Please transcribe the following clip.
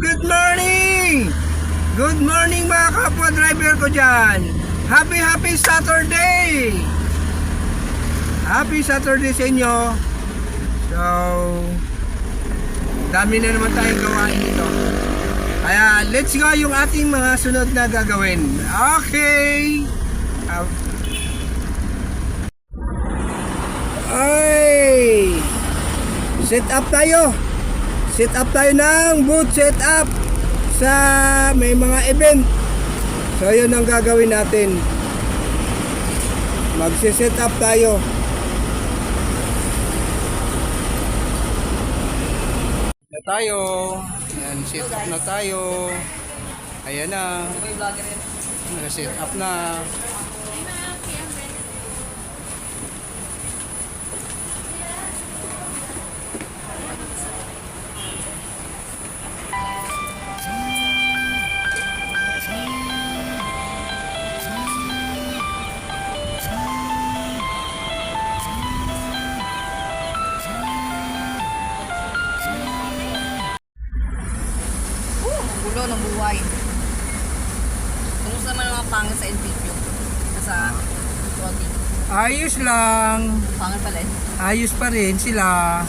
good morning! Good morning mga kapwa driver ko dyan. Happy Saturday! Happy Saturday sa inyo. So, dami na naman tayong gawain dito. Kaya, let's go yung ating mga sunod na gagawin. Okay! Ay! Set up tayo! Set up tayo ng boot set up sa may mga event. So yun ang gagawin natin. Magse-set up tayo. Na tayo. Ayan, set up na tayo. Ayan na. Naka-set up na. Gulo ng buhay. Kumusta naman ang mga pangit sa NPQ? Sa Rodi. Ayos lang. Pangit pala eh. Ayos pa rin sila.